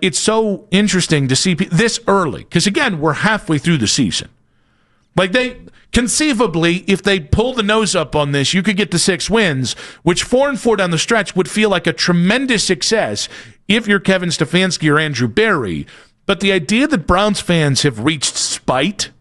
it's so interesting to see this early, because again, we're halfway through the season. Like, they conceivably, if they pull the nose up on this, you could get to 6 wins, which 4-4 down the stretch would feel like a tremendous success if you're Kevin Stefanski or Andrew Berry. But the idea that Browns fans have reached spite,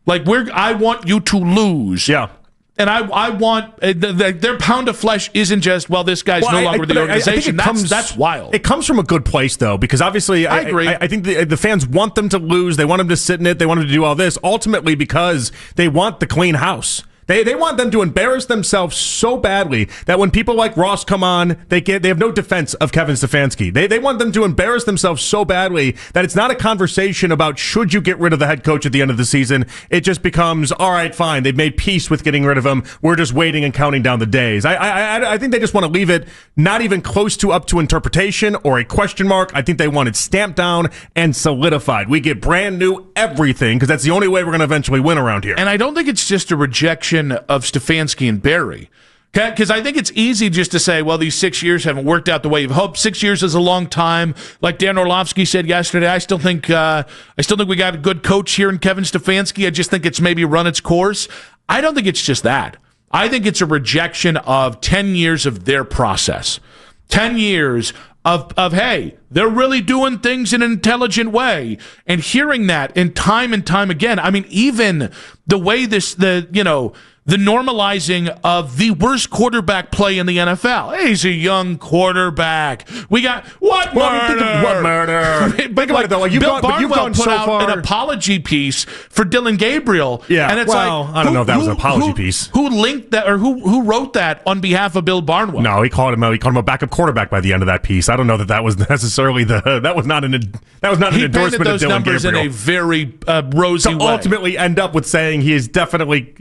like, I want you to lose. Yeah. And I want their pound of flesh isn't just, well, this guy's no longer with the organization. That's wild. It comes from a good place, though, because obviously I agree. I think the fans want them to lose. They want them to sit in it. They want them to do all this, ultimately because they want the clean house. They want them to embarrass themselves so badly that when people like Ross come on, they have no defense of Kevin Stefanski. They want them to embarrass themselves so badly that it's not a conversation about should you get rid of the head coach at the end of the season. It just becomes, all right, fine. They've made peace with getting rid of him. We're just waiting and counting down the days. I think they just want to leave it not even close to up to interpretation or a question mark. I think they want it stamped down and solidified. We get brand new everything because that's the only way we're going to eventually win around here. And I don't think it's just a rejection of Stefanski and Berry, because I think it's easy just to say, well, these 6 years haven't worked out the way you've hoped. 6 years is a long time. Like Dan Orlovsky said yesterday, I still think we got a good coach here in Kevin Stefanski. I just think it's maybe run its course. I don't think it's just that. I think it's a rejection of 10 years of their process. 10 years of hey, they're really doing things in an intelligent way. And hearing that and time again, I mean, even the way the normalizing of the worst quarterback play in the NFL. Hey, he's a young quarterback. We got what murder? What murder? But like, though, Bill Barnwell put out an apology piece for Dillon Gabriel. Yeah, and it's I don't know if that was an apology piece. Who linked that, or who wrote that on behalf of Bill Barnwell? No, he called him a backup quarterback by the end of that piece. I don't know that was necessarily that was not an endorsement of Dillon Gabriel. He painted those numbers in a very rosy way. To ultimately end up with saying he's definitely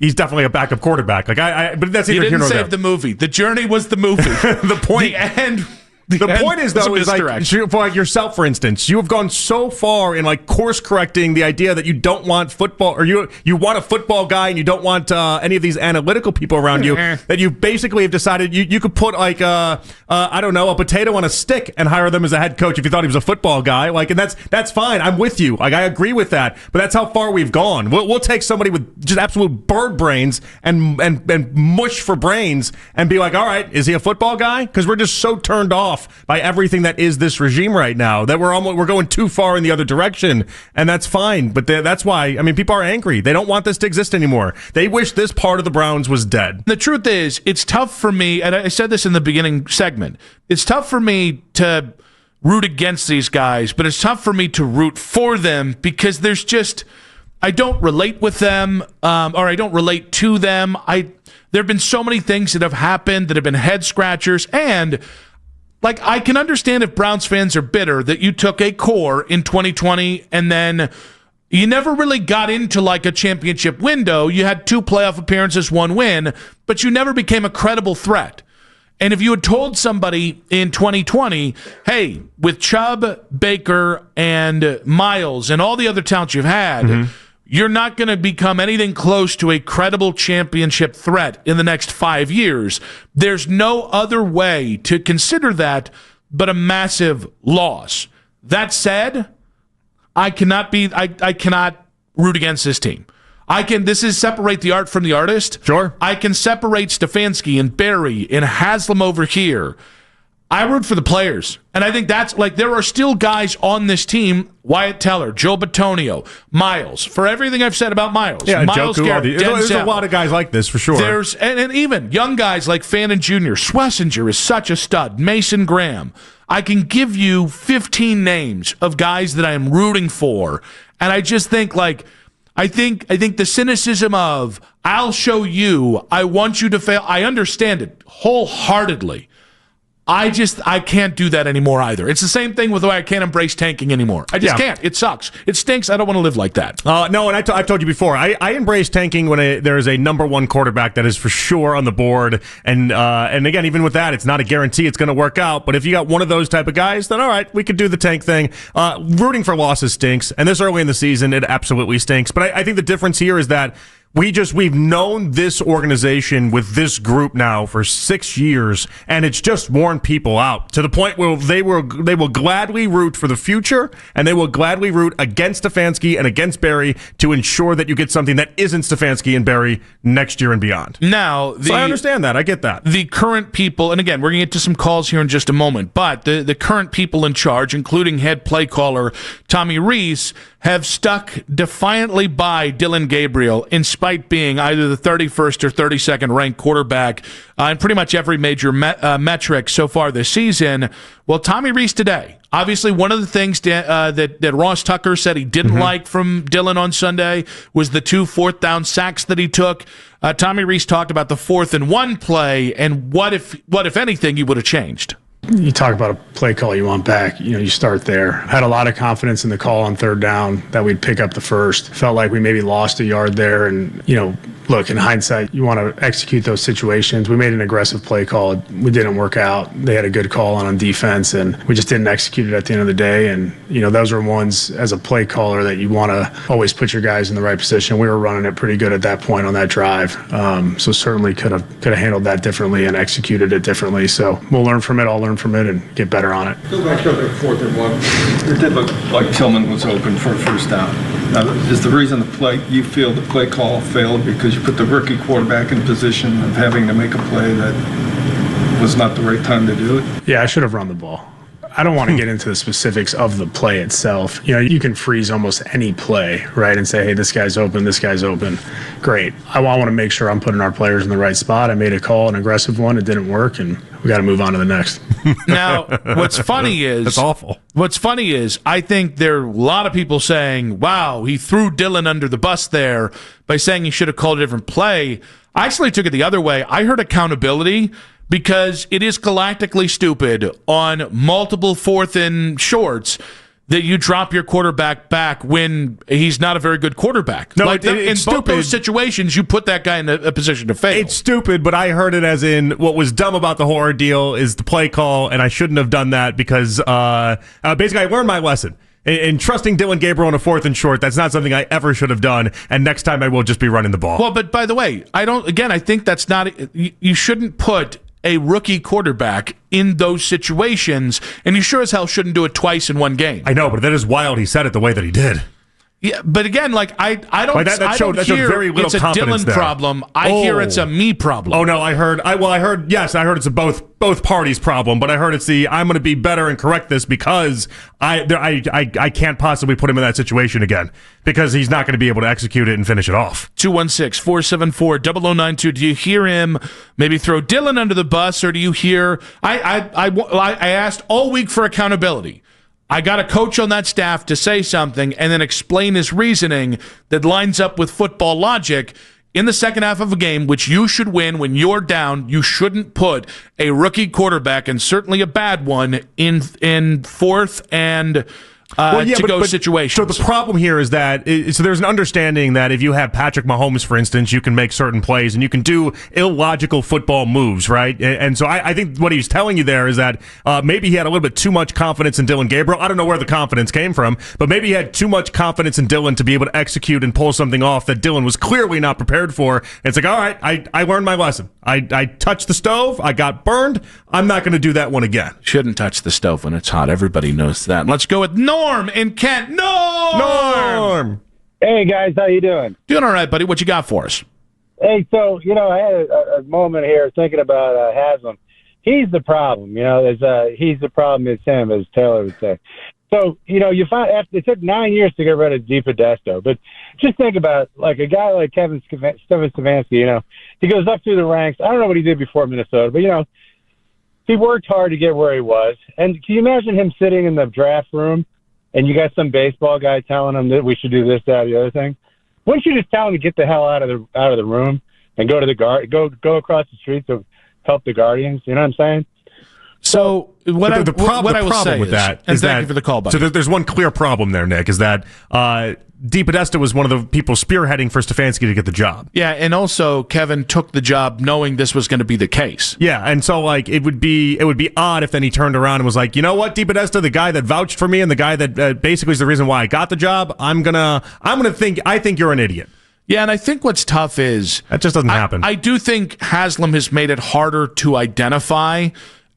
a backup quarterback. Like but that's he either didn't here nor save there. The movie. The journey was the movie. The point. The end. The point is, though, is like for like yourself, for instance, you have gone so far in like course correcting the idea that you don't want football, or you want a football guy and you don't want any of these analytical people around you. That you basically have decided you could put like I don't know, a potato on a stick and hire them as a head coach if you thought he was a football guy. Like, and that's fine. I'm with you. Like, I agree with that. But that's how far we've gone. We'll take somebody with just absolute bird brains and mush for brains and be like, all right, is he a football guy? Because we're just so turned off by everything that is this regime right now that we're going too far in the other direction, and that's fine. But that's why, I mean, people are angry. They don't want this to exist anymore. They wish this part of the Browns was dead. The truth is, it's tough for me, and I said this in the beginning segment, it's tough for me to root against these guys, but it's tough for me to root for them because there's just, I don't relate with them, or I don't relate to them. There have been so many things that have happened that have been head scratchers, and like, I can understand if Browns fans are bitter that you took a core in 2020 and then you never really got into like a championship window. You had 2 playoff appearances, 1 win, but you never became a credible threat. And if you had told somebody in 2020, hey, with Chubb, Baker, and Miles and all the other talents you've had, you're not going to become anything close to a credible championship threat in the next 5 years. There's no other way to consider that but a massive loss. That said, I cannot root against this team. This is separate the art from the artist. Sure. I can separate Stefanski and Berry and Haslam over here. I root for the players. And I think that's like, there are still guys on this team, Wyatt Teller, Joe Bitonio, Miles, for everything I've said about Miles. Yeah, Miles Joku, Garrett, there's a lot of guys like this for sure. And even young guys like Fannin Jr., Schlesinger is such a stud, Mason Graham. I can give you 15 names of guys that I am rooting for. And I just think like, I think the cynicism of, I'll show you, I want you to fail, I understand it wholeheartedly. I can't do that anymore either. It's the same thing with the way I can't embrace tanking anymore. I just can't. It sucks. It stinks. I don't want to live like that. No, and I've told you before, I embrace tanking when there is a number 1 quarterback that is for sure on the board. And again, even with that, it's not a guarantee it's going to work out. But if you got one of those type of guys, then all right, we could do the tank thing. Rooting for losses stinks. And this early in the season, it absolutely stinks. But I think the difference here is that We've known this organization with this group now for 6 years, and it's just worn people out to the point where they will gladly root for the future, and they will gladly root against Stefanski and against Barry to ensure that you get something that isn't Stefanski and Barry next year and beyond. Now, so I understand that. I get that. The current people, and again, we're going to get to some calls here in just a moment, but the current people in charge, including head play caller Tommy Rees, have stuck defiantly by Dillon Gabriel in spite being either the 31st or 32nd ranked quarterback in pretty much every major metric so far this season. Well, Tommy Rees today, obviously one of the things that Ross Tucker said he didn't like from Dillon on Sunday was the 2 fourth-down sacks that he took. Tommy Rees talked about the 4th-and-1 play and what if anything, you would have changed. You talk about a play call you want back. You start there. Had a lot of confidence in the call on 3rd down that we'd pick up the first. Felt like we maybe lost a yard there. And, look, in hindsight, you want to execute those situations. We made an aggressive play call. We didn't work out. They had a good call on defense, and we just didn't execute it at the end of the day. And, those are ones as a play caller that you want to always put your guys in the right position. We were running it pretty good at that point on that drive. So certainly could have handled that differently and executed it differently. So we'll learn from it. I'll learn from it and get better on it. Go back to the 4th-and-1. It did look like Tillman was open for a first down. Now, is the reason you feel the play call failed because you put the rookie quarterback in position of having to make a play that was not the right time to do it? Yeah, I should have run the ball. I don't want to get into the specifics of the play itself. You can freeze almost any play, right, and say, hey, this guy's open, this guy's open. Great. I want to make sure I'm putting our players in the right spot. I made a call, an aggressive one. It didn't work, and we got to move on to the next. Now, what's funny is... That's awful. What's funny is I think there are a lot of people saying, wow, he threw Dillon under the bus there by saying he should have called a different play. I actually took it the other way. I heard accountability because it is galactically stupid on multiple 4th and shorts that you drop your quarterback back when he's not a very good quarterback. No, in both those situations, you put that guy in a position to fail. It's stupid, but I heard it as in what was dumb about the whole ordeal is the play call, and I shouldn't have done that because basically I learned my lesson. In trusting Dillon Gabriel on a 4th and short, that's not something I ever should have done, and next time I will just be running the ball. Well, but by the way, I think that's not... You shouldn't put a rookie quarterback in those situations, and you sure as hell shouldn't do it twice in one game. I know, but that is wild he said it the way that he did. Yeah, but again, I don't hear very little it's a confidence Dillon there. problem. I hear it's a me problem. Oh no, I heard it's a both parties problem, but I heard it's I'm going to be better and correct this because I can't possibly put him in that situation again because he's not going to be able to execute it and finish it off. 216-474-0092. Do you hear him maybe throw Dillon under the bus, or do you hear I asked all week for accountability. I got a coach on that staff to say something and then explain his reasoning that lines up with football logic. In the second half of a game, which you should win when you're down, you shouldn't put a rookie quarterback, and certainly a bad one, in 4th and situations. So the problem here is that so there's an understanding that if you have Patrick Mahomes, for instance, you can make certain plays and you can do illogical football moves, right? And so I think what he's telling you there is that maybe he had a little bit too much confidence in Dillon Gabriel. I don't know where the confidence came from, but maybe he had too much confidence in Dillon to be able to execute and pull something off that Dillon was clearly not prepared for. And it's like, all right, I learned my lesson. I touched the stove. I got burned. I'm not going to do that one again. Shouldn't touch the stove when it's hot. Everybody knows that. Let's go with Norm in Kent. Norm! Hey, guys. How you doing? Doing all right, buddy. What you got for us? Hey, so, I had a moment here thinking about Haslam. He's the problem. He's the problem. It's him, as Taylor would say. So, you find it took 9 years to get rid of DiPodesto, but just think about like a guy like Kevin Stefanski, he goes up through the ranks. I don't know what he did before Minnesota, but, he worked hard to get where he was. And can you imagine him sitting in the draft room and you got some baseball guy telling him that we should do this, that, the other thing? Wouldn't you just tell him to get the hell out of the room and go to the go across the street to help the Guardians? You know what I'm saying? So what I will say with that and is thank that, you for the call, buddy. So there's one clear problem there, Nick, is that DiPodesto was one of the people spearheading for Stefanski to get the job. Yeah, and also Kevin took the job knowing this was going to be the case. Yeah, and so like it would be odd if then he turned around and was like, you know what, DiPodesto, the guy that vouched for me and the guy that basically is the reason why I got the job, I think you're an idiot. Yeah, and I think what's tough is that just doesn't happen. I do think Haslam has made it harder to identify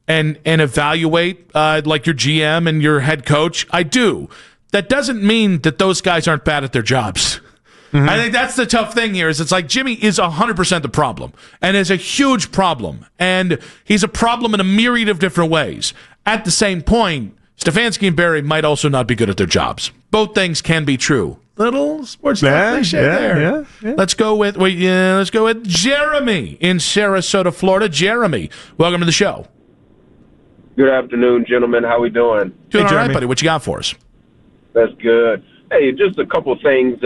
and evaluate like your GM and your head coach. I do. That doesn't mean that those guys aren't bad at their jobs. I think that's the tough thing here is it's like Jimmy is 100% the problem and is a huge problem. And he's a problem in a myriad of different ways. At the same point, Stefanski and Barry might also not be good at their jobs. Both things can be true. Little sports cliche there. Yeah. Let's go with Jeremy in Sarasota, Florida. Jeremy, welcome to the show. Good afternoon, gentlemen. How we doing? Doing all right, buddy. What you got for us? That's good. Hey, just a couple things.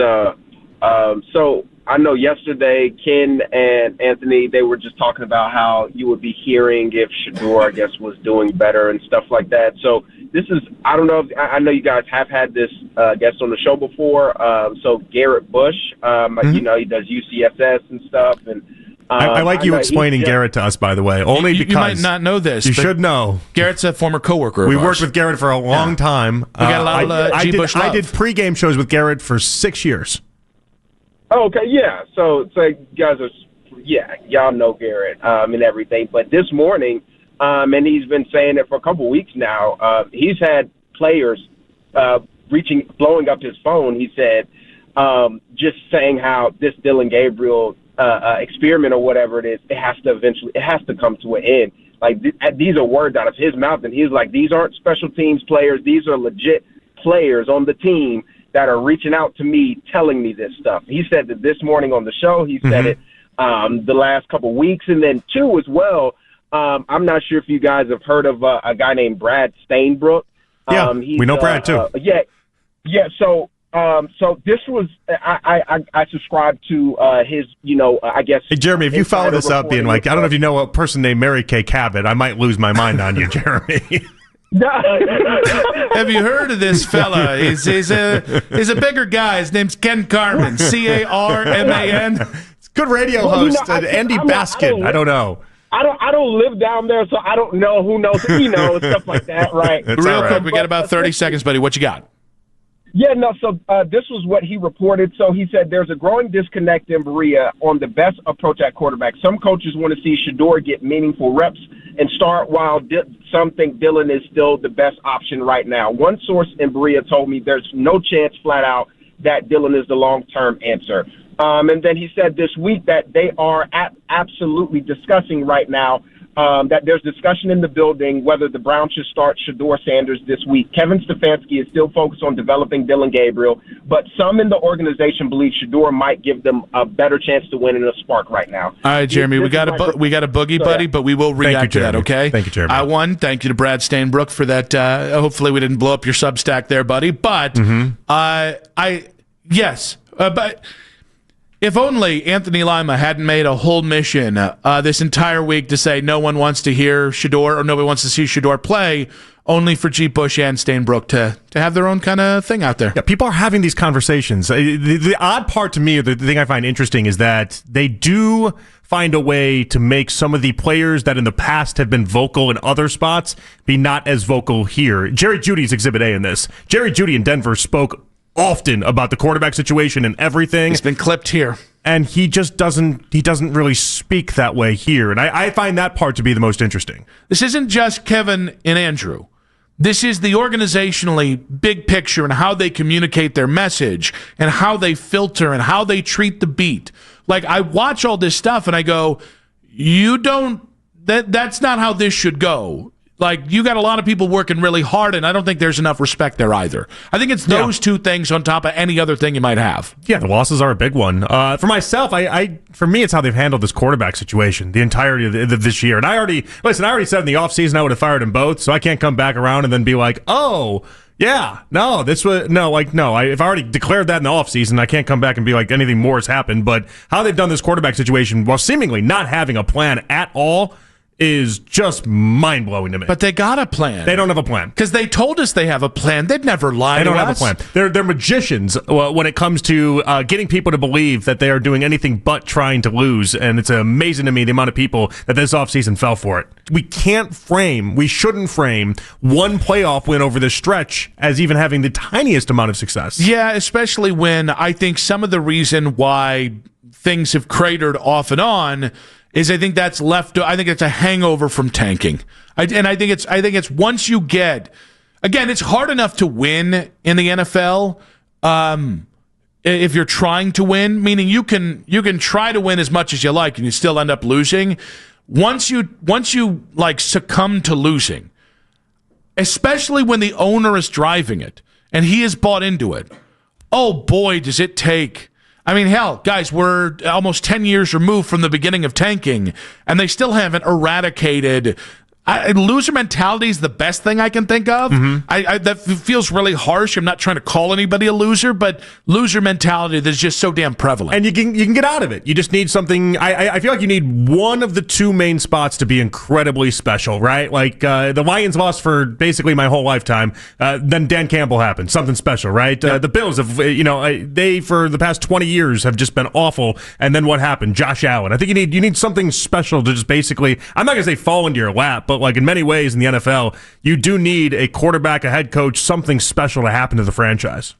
So I know yesterday Ken and Anthony, they were just talking about how you would be hearing if Shedeur, I guess, was doing better and stuff like that. So this is, I don't know if, I know you guys have had this guest on the show before. So Garrett Bush, you know, he does UCSS and stuff. And I like you explaining Garrett to us, by the way, only because you might not know this. You should know. Garrett's a former coworker. We worked with Garrett for a long time. We got a lot of G. Bush love. I did pregame shows with Garrett for 6 years. Oh, okay, yeah. So you guys are, y'all know Garrett and everything. But this morning, and he's been saying it for a couple weeks now, he's had players blowing up his phone. He said, just saying how this Dillon Gabriel experiment or whatever it is, it has to come to an end. Like these are words out of his mouth, and he's like, these aren't special teams players. These are legit players on the team that are reaching out to me, telling me this stuff. He said that this morning on the show. He said it the last couple of weeks, and then too as well. I'm not sure if you guys have heard of a guy named Brad Stainbrook. Yeah, we know Brad too. Yeah. So this was I subscribe to his, I guess. Hey, Jeremy, if you follow this up being like, I don't know if you know a person named Mary Kay Cabot, I might lose my mind on you, Jeremy. Have you heard of this fella? He's a bigger guy. His name's Ken Carman, Carman. It's a good radio host, Andy Baskin. I don't know. I don't live down there, so I don't know who knows, stuff like that, right? Real quick, we got about 30 seconds, buddy. What you got? Yeah, no, so this was what he reported. So he said there's a growing disconnect in Berea on the best approach at quarterback. Some coaches want to see Shedeur get meaningful reps and start, while some think Dillon is still the best option right now. One source in Berea told me there's no chance flat out that Dillon is the long-term answer. And then he said this week that they are absolutely discussing right now that there's discussion in the building whether the Browns should start Shedeur Sanders this week. Kevin Stefanski is still focused on developing Dillon Gabriel, but some in the organization believe Shedeur might give them a better chance to win in a spark right now. All right, Jeremy, we got a boogie, buddy, but we will react to that, okay? Thank you, Jeremy. Thank you to Brad Stainbrook for that. Hopefully we didn't blow up your Substack there, buddy. But but if only Anthony Lima hadn't made a whole mission this entire week to say no one wants to hear Shedeur or nobody wants to see Shedeur play, only for G. Bush and Stainbrook to have their own kind of thing out there. Yeah, people are having these conversations. The odd part to me, the thing I find interesting, is that they do find a way to make some of the players that in the past have been vocal in other spots be not as vocal here. Jerry Jeudy's Exhibit A in this. Jerry Jeudy in Denver spoke often about the quarterback situation and everything. It's been clipped here. And he just doesn't really speak that way here. And I find that part to be the most interesting. This isn't just Kevin and Andrew. This is the organizationally big picture and how they communicate their message and how they filter and how they treat the beat. Like, I watch all this stuff and I go, that's not how this should go. Like, you got a lot of people working really hard, and I don't think there's enough respect there either. I think it's those two things on top of any other thing you might have. Yeah, the losses are a big one. For myself, for me, it's how they've handled this quarterback situation the entirety of this year. And I already said in the offseason I would have fired them both, so I can't come back around and then be like, oh, yeah, no, if I already declared that in the offseason, I can't come back and be like anything more has happened. But how they've done this quarterback situation while seemingly not having a plan at all is just mind-blowing to me. But they got a plan. They don't have a plan. Because they told us they have a plan. They'd never lie to us. They don't have a plan. They're magicians when it comes to getting people to believe that they are doing anything but trying to lose, and it's amazing to me the amount of people that this offseason fell for it. We shouldn't frame one playoff win over this stretch as even having the tiniest amount of success. Yeah, especially when I think some of the reason why things have cratered off and on is I think it's a hangover from tanking. I think it's once you get, again, it's hard enough to win in the NFL if you're trying to win, meaning you can try to win as much as you like and you still end up losing. Once you like succumb to losing, especially when the owner is driving it and he is bought into it, oh boy, does it take. I mean, hell, guys, we're almost 10 years removed from the beginning of tanking, and they still haven't eradicated. Loser mentality is the best thing I can think of. Mm-hmm. That feels really harsh. I'm not trying to call anybody a loser, but loser mentality that's just so damn prevalent. And you can get out of it. You just need something. I feel like you need one of the two main spots to be incredibly special, right? Like the Lions lost for basically my whole lifetime. Then Dan Campbell happened. Something special, right? Yep. The Bills have, they for the past 20 years have just been awful. And then what happened? Josh Allen. I think you need something special to just basically, I'm not going to say fall into your lap, but like in many ways in the NFL, you do need a quarterback, a head coach, something special to happen to the franchise.